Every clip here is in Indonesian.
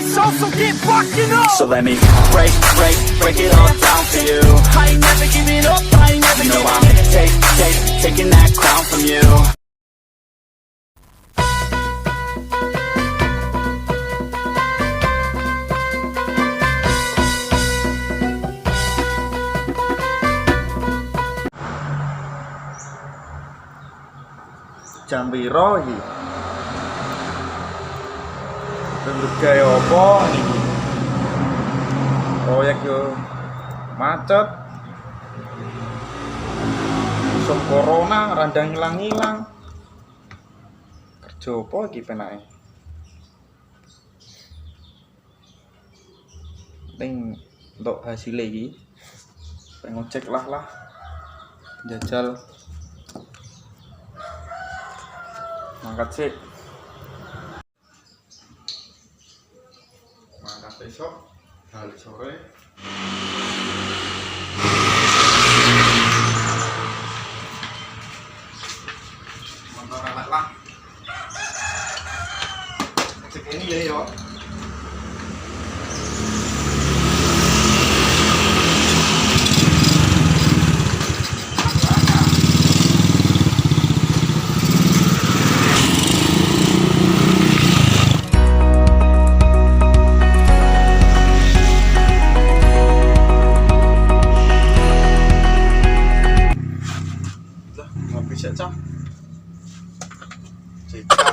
show, so get rocking up. So let me break it all down for you. I ain't never giving up, I ain't never No, giving I'm taking that crown from you. Jam piro iki? Bentuk gawe apa niki? Proyek yo macet. Musim corona randang ilang-ilang. Kerja apa iki penake? Penting untuk hasil iki. Pengen ngecek lah. Jajal. Mangkat sih. Mangkat besok hari sore. Motor anak lah. Cek ini ya yo. Bisa cah cekak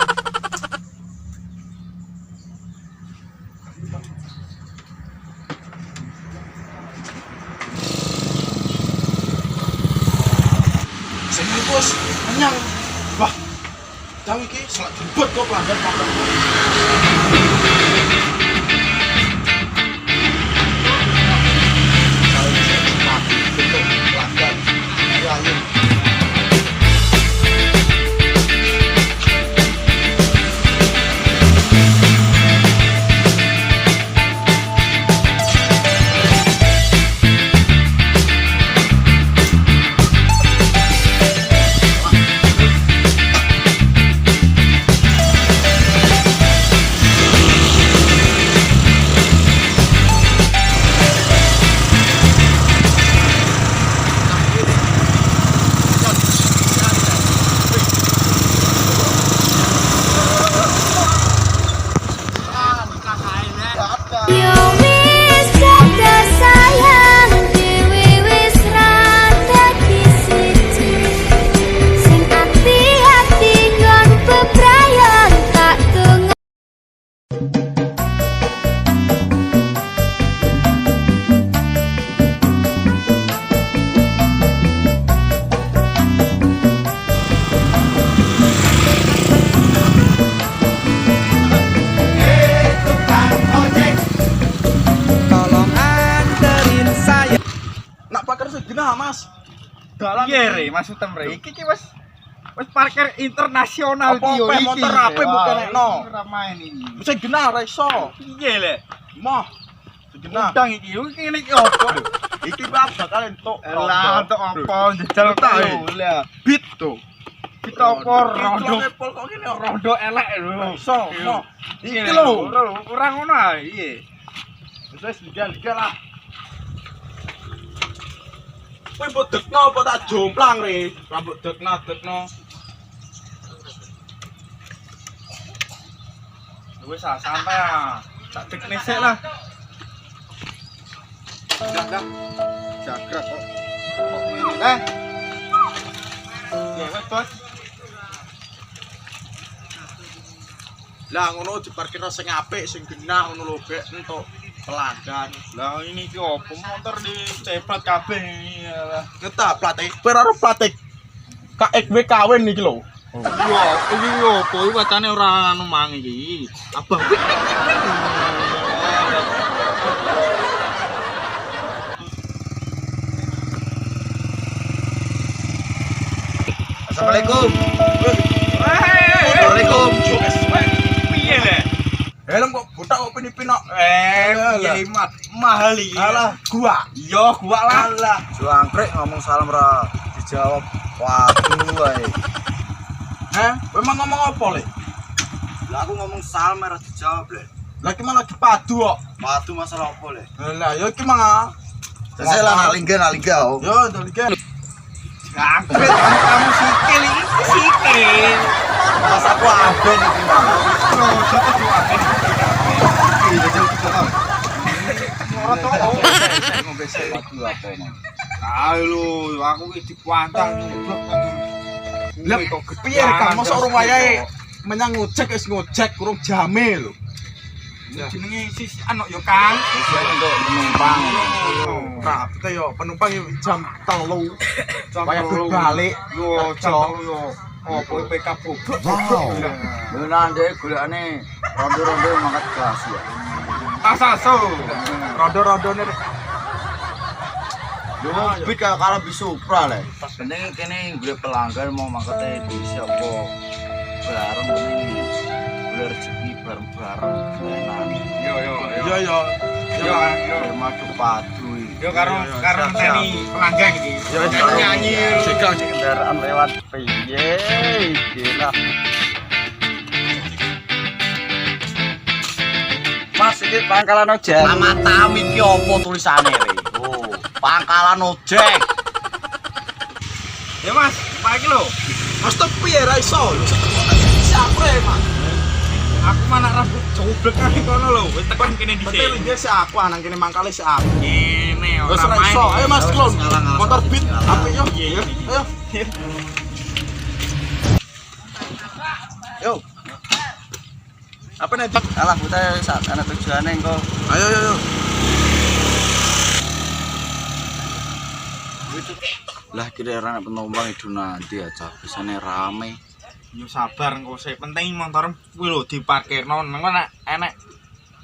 sini bos kenyang wah jam iki selak jebet kok pelanggan Nah, Mas. Dalan iya re, maksud temre. Iki wis parkir internasional iki yo iki. Motor ape bukanekno. Ora main iki. Wis genah ra iso. Piye le? Mah. Genah. Udang iki. Iki ngene iki opo? Iki bakal entuk. Lah entuk apa njajal ta lho. Bit to. Kita apa rondo. Kok ngene Rondo elek lho. Iso. Iki lho. Ora ngono ae. Iye. Wis legal lah. Kowe mbok dekno apa tak jomplang re? Rambut dekno. Wis santai ah. Tak dekne sik lah. Dah. Jagrab kok. Kok ngene. Ya wis, Bos. Lah ngono diparkir sing apik, sing genah ngono lho, Bek, entuk pelanggan. Lah ini ki opo motor di cepet kabeh iki. Ngetah plate. Kowe ora plate. KXW kawin iki lho. Iya, iki opo iki wacane ora anu mang iki. Abang. Assalamualaikum. Waalaikumsalam. Piye le? Helm kok botak kok pinipin kok. Kiai mahal iki. Alah, gua. Iya, gua lah. Alah, Juangkrek ngomong salam ra dijawab. Waduh wae. Hah? Kowe emang ngomong apa, Le? Lah aku ngomong salam ra dijawab, Le. Lagi malah lagi padu kok. Padu masalah apa le? Lah ya iki mah. Saya lah nalingga oh. Yo ndolike. Kampret kamu sikil iki sikil. Pas aku aben iki Bang. Terus aku aben. Iya jauh kita kan. Ora to. Saya ngombe padu apa emang? Ayo aku iki dipantang goblok. Lah piye Kang mosok urung wayahe menyang ngojek wis ngojek kurang jame lho. Jenenge sis anu yo Kang. Untuk penumpang. Nah, kita yo penumpang yo jam 3. Jam Wayah 3. balik. Yo jam yo. Opo PK goblok. Lho ndek golekane rondo-rondo mangkat kelas ya. Asaso. Rondo-rondone Lho bit kalau bis Supra le. Penting kene golek pelanggan mau mangkate bis apa. Bareng penting golek rezeki bareng-bareng enak. Yo. yo yo. Yo yo. Madu padu iki. Yo karo tani pelanggan iki. Yo nyanyi. Segang Kendaraan lewat piye gila. Mas iki pangkalan ojek. Mamatam iki apa tulisane re? Oh, pangkalan ojek. Ya Mas, pagi lho. Mas tepi ya ra iso. Siapa Mas? Aku mana rambut joblek nang kono lho. Wis tekan kene dhisik. Betul dia si aku nang kene mangkale si aku. Kene Wis ora ra main. iso. Ayo Mas Klon. Ngalah-ngalah. Motor beat apik yo. Iya. Ayo. Yo. Apa nih? Alah buta sak ana tujuane engko. Ayo. Lah kira ana penumpang itu nanti aja bisane rame. Yo sabar engko sik penting motor kuwi lho diparkirno nang enek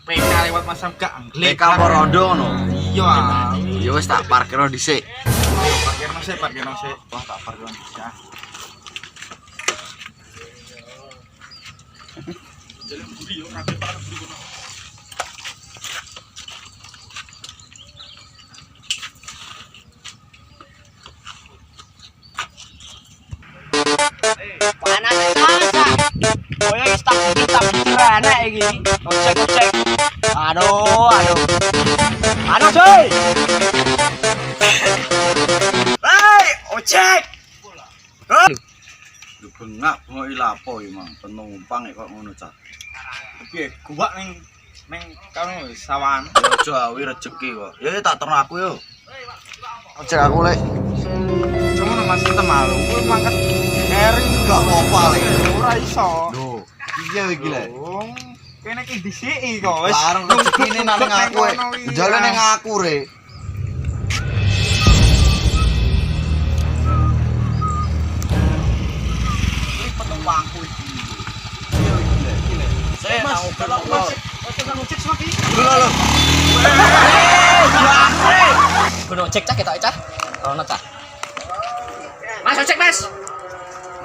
PK lewat masam gak anglek. PK apa rondo ngono? Iya. Ya wis tak parkirno dhisik. Parkirno sik. Wah tak parkirno bisa. Panas oh ya tak enak iki. Ojek. Aduh. Aduh coy. Hei, ojek. Lu bengak mau ilapo iki mang penumpang kok ngono cah. Piye? Gua ning kanu sawan. Ojo awi rezeki kok. Ya tak terno aku yo. Ojek aku lek. Cuma Mas kita malu. Kuwi mangkat ering Gak apa-apa lek. ora iso. Lho, iya iki lek. Kene iki dhisiki kok wis. Bareng rezekine nang aku. Jalan ning aku re. Iki penumpangku iki. Iya iki lek. Saya Mas, mau kalau keluar. Lho. Kudu cek cak ketok cak. Ono cak. Mas ojek Mas.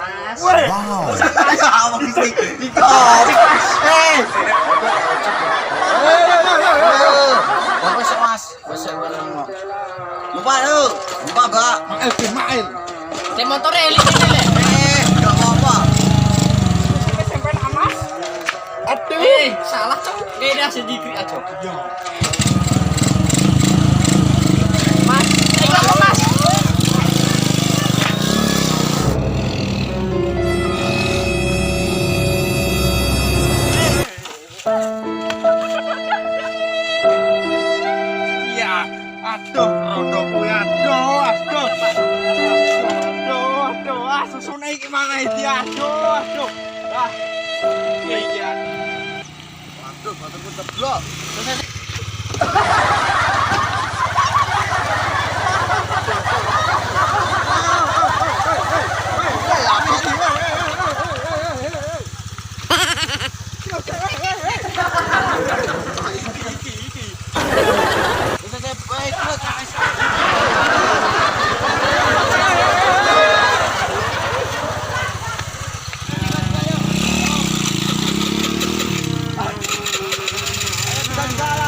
Mas. Wow. Apa iki? Hei. Wes Mas, wes weneng. Lupa yuk. Lupa, Mbak. Main. Tem motor elik ini le. Enggak apa-apa. Sampai Mas. Aduh. Salah cok. Kene sedikit aja. Mas, ikut Mas. Iya. Aduh, rondo kuwi aduh. Susune iki mana iki aduh. Ah. Iki Waduh, motorku ceblok. Jalan.